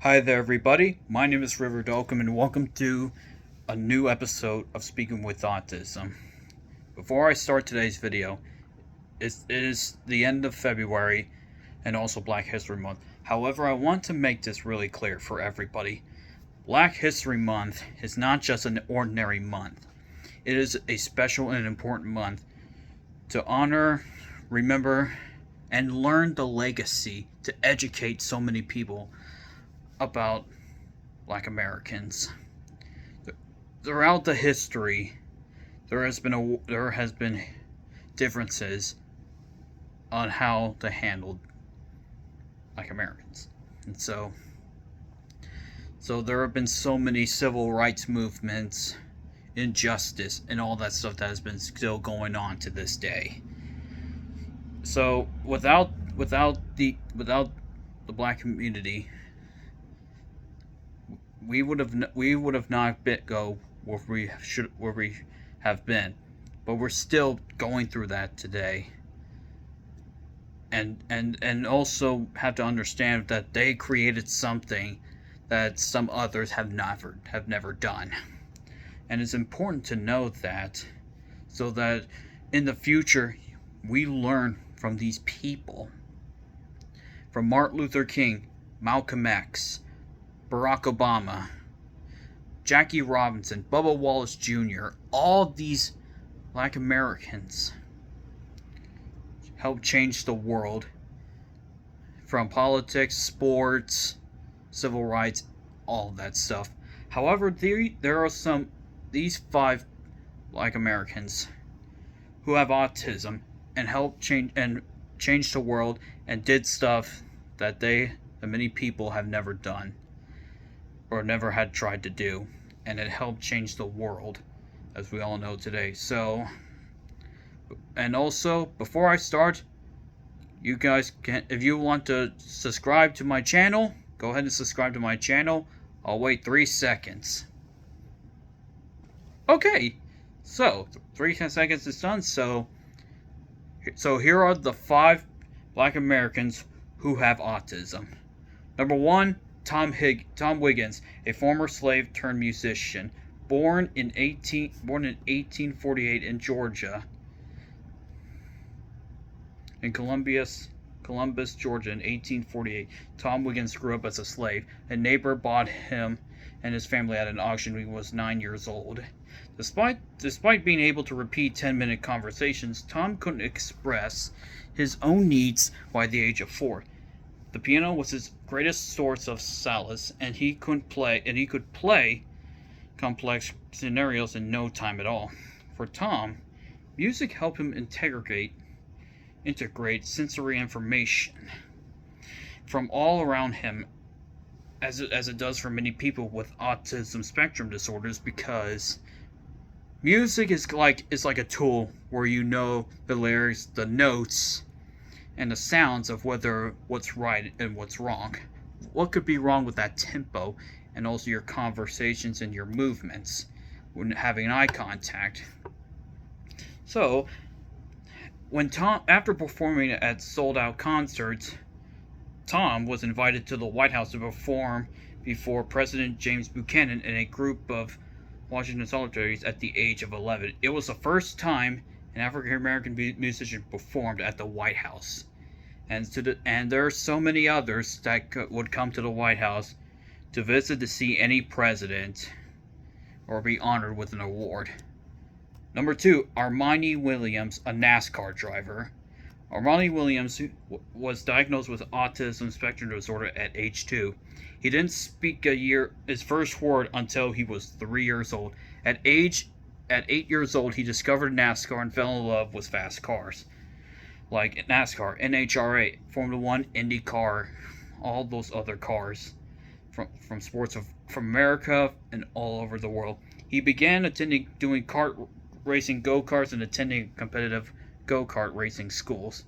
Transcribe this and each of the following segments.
Hi there, everybody. My name is River Dolcom, and welcome to a new episode of Speaking with Autism. Before I start today's video, it is the end of February and also Black History Month. However, I want to make this really clear for everybody. Black History Month is not just an ordinary month. It is a special and important month to honor, remember, and learn the legacy to educate so many people about Black Americans. Throughout the history, there has been differences on how to handle Black Americans, and so there have been so many civil rights movements, injustice, and all that stuff that has been still going on to this day. So without the Black community, we would have not go where we have been, but we're still going through that today. And also have to understand that they created something that some others have never done, and it's important to know that, so that in the future we learn from these people, from Martin Luther King, Malcolm X, Barack Obama, Jackie Robinson, Bubba Wallace Jr., all these Black Americans helped change the world from politics, sports, civil rights, all that stuff. However, there are these 5 Black Americans who have autism and helped change the world and did stuff that many people have never done or never had tried to do, and it helped change the world, as we all know today. So, and also, before I start, you guys can, if you want to subscribe to my channel, go ahead and subscribe to my channel. I'll wait 3 seconds. Okay, so 3 seconds is done. So here are the 5 Black Americans who have autism. Number 1, Tom Wiggins, a former slave turned musician, born in 1848 in Georgia, in Columbus, Georgia, in 1848. Tom Wiggins grew up as a slave. A neighbor bought him and his family at an auction when he was 9 years old. Despite being able to repeat 10-minute conversations, Tom couldn't express his own needs by the age of 4. The piano was his greatest source of solace, and he could play complex scenarios in no time at all. For Tom, music helped him integrate sensory information from all around him, as it does for many people with autism spectrum disorders, because music is like a tool where you know the lyrics, the notes, and the sounds of what's right and what's wrong. What could be wrong with that tempo, and also your conversations and your movements when having eye contact. So, after performing at sold-out concerts, Tom was invited to the White House to perform before President James Buchanan and a group of Washington solidaries at the age of 11. It was the first time an African-American musician performed at the White House. And there are so many others that would come to the White House to visit to see any president or be honored with an award. Number 2, Armani Williams, a NASCAR driver. Armani Williams was diagnosed with autism spectrum disorder at age 2. He didn't speak his first word until he was 3 years old. At 8 years old, he discovered NASCAR and fell in love with fast cars, like NASCAR, NHRA, Formula 1, IndyCar, all those other cars from sports from America and all over the world. He began doing kart racing, go-karts, and attending competitive go-kart racing schools.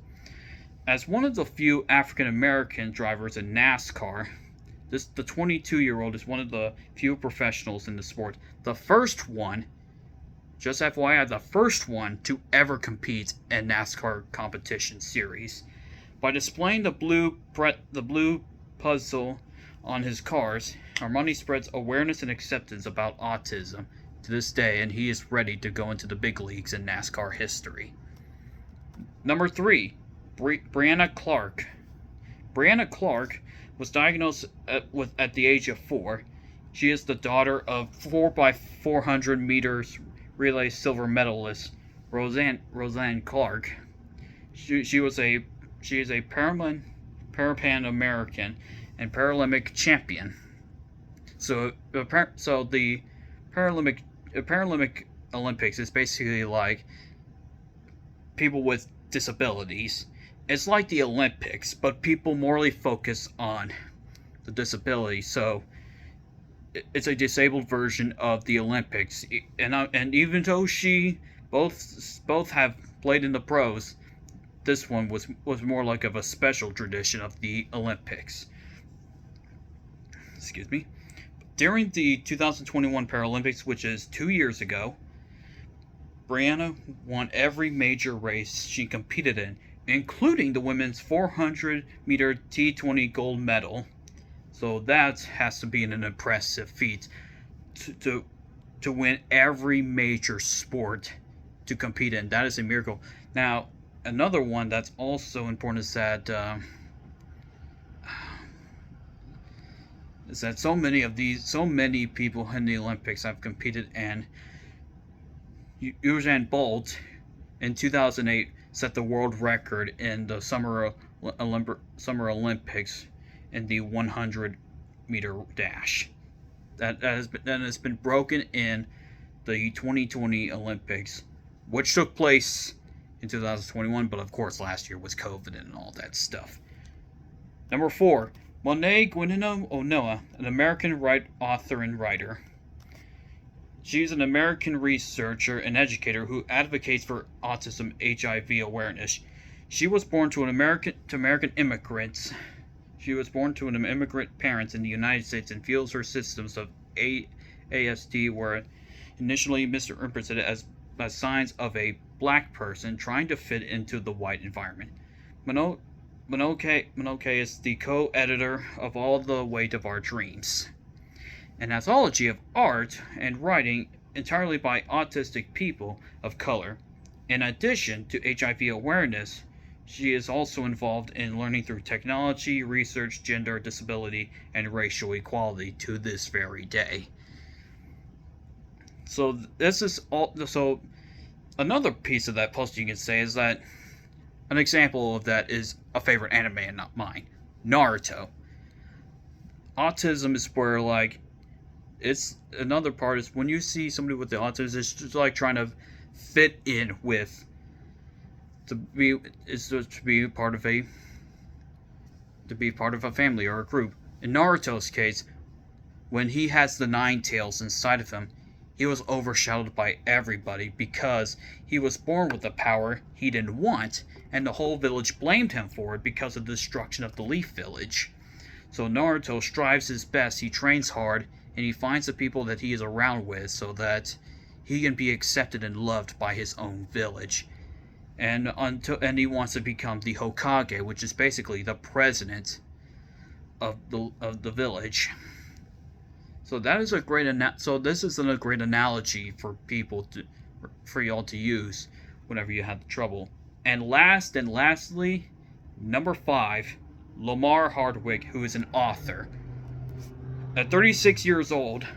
As one of the few African-American drivers in NASCAR, the 22-year-old is one of the few professionals in the sport. The first one, just FYI, the first one to ever compete in NASCAR competition series. By displaying the blue puzzle on his cars, Armani spreads awareness and acceptance about autism to this day, and he is ready to go into the big leagues in NASCAR history. Number 3, Brianna Clark. Brianna Clark was diagnosed at the age of 4. She is the daughter of 4x400 meters relay silver medalist Roseanne Clark. She is a Parapan American and Paralympic champion. So the Paralympic Olympics is basically like people with disabilities. It's like the Olympics, but people morely focus on the disability. So it's a disabled version of the Olympics. And even though both have played in the pros, this one was more like of a special tradition of the Olympics. Excuse me. During the 2021 Paralympics, which is 2 years ago, Brianna won every major race she competed in, including the women's 400-meter T20 gold medal. So that has to be an impressive feat to win every major sport to compete in. That is a miracle. Now, another one that's also important is that so many people in the Olympics have competed, and Usain Bolt in 2008 set the world record in the Summer Olympics in the 100-meter dash. That has been broken in the 2020 Olympics, which took place in 2021, but of course last year was COVID and all that stuff. Number 4, Monet Guinino Onoa, an American author and writer. She's an American researcher and educator who advocates for autism HIV awareness. She was born to American immigrants. She was born to an immigrant parents in the United States and feels her systems of ASD were initially misrepresented as signs of a black person trying to fit into the white environment. Minoke is the co-editor of All the Weight of Our Dreams, an anthology of art and writing entirely by autistic people of color. In addition to HIV awareness, she is also involved in learning through technology, research, gender, disability, and racial equality to this very day. So this is all. So another piece of that puzzle you can say is that an example of that is a favorite anime and not mine, Naruto. Autism is where it's another part is when you see somebody with the autism, it's just like trying to fit in with to be part of a family or a group. In Naruto's case, when he has the 9 tails inside of him, he was overshadowed by everybody because he was born with a power he didn't want, and the whole village blamed him for it because of the destruction of the Leaf Village. So Naruto strives his best, he trains hard, and he finds the people that he is around with so that he can be accepted and loved by his own village. And he wants to become the Hokage, which is basically the president of the village. So that is a great this is a great analogy for y'all to use whenever you have trouble. And lastly, number 5, Lamar Hardwick, who is an author. At 36 years old,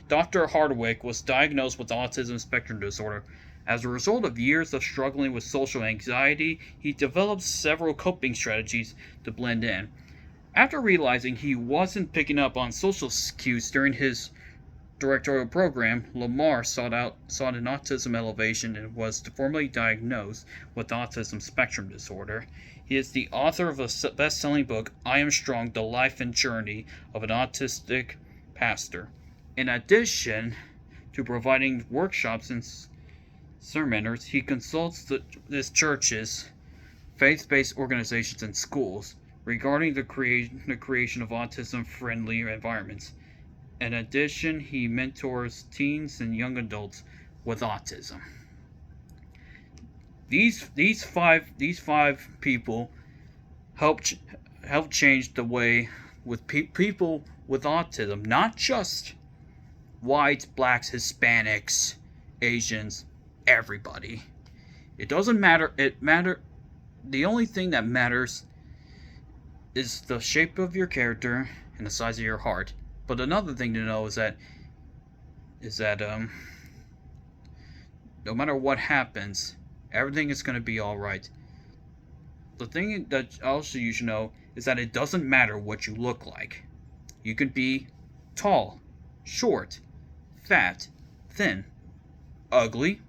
Dr. Hardwick was diagnosed with autism spectrum disorder. As a result of years of struggling with social anxiety, he developed several coping strategies to blend in. After realizing he wasn't picking up on social cues during his directorial program, Lamar sought an autism elevation and was formally diagnosed with autism spectrum disorder. He is the author of a best-selling book, I Am Strong, The Life and Journey of an Autistic Pastor. In addition to providing workshops and sermons, he consults his churches, faith-based organizations, and schools regarding the creation of autism-friendly environments. In addition, he mentors teens and young adults with autism. These five people help change the way with people with autism, not just whites, blacks, Hispanics, Asians, everybody. It doesn't matter. The only thing that matters is the shape of your character and the size of your heart. But another thing to know is that no matter what happens, everything is going to be all right. The thing that also you should know is that it doesn't matter what you look like. You can be tall, short, fat, thin, ugly,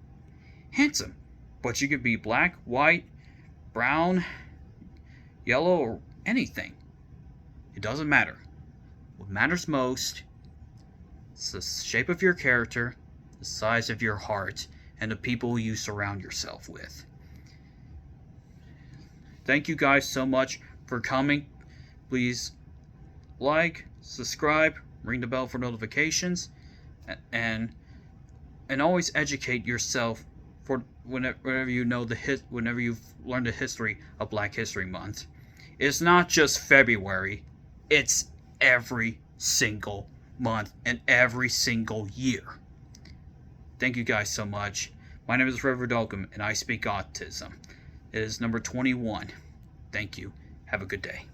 handsome, but you could be black, white, brown, yellow, or anything. It doesn't matter. What matters most is the shape of your character, the size of your heart, and the people you surround yourself with. Thank you guys so much for coming. Please like, subscribe, ring the bell for notifications, and always educate yourself for whenever you know whenever you've learned the history of Black History Month. It's not just February, it's every single month and every single year. Thank you guys so much. My name is Reverend Dolcom, and I speak autism. It is number 21. Thank you. Have a good day.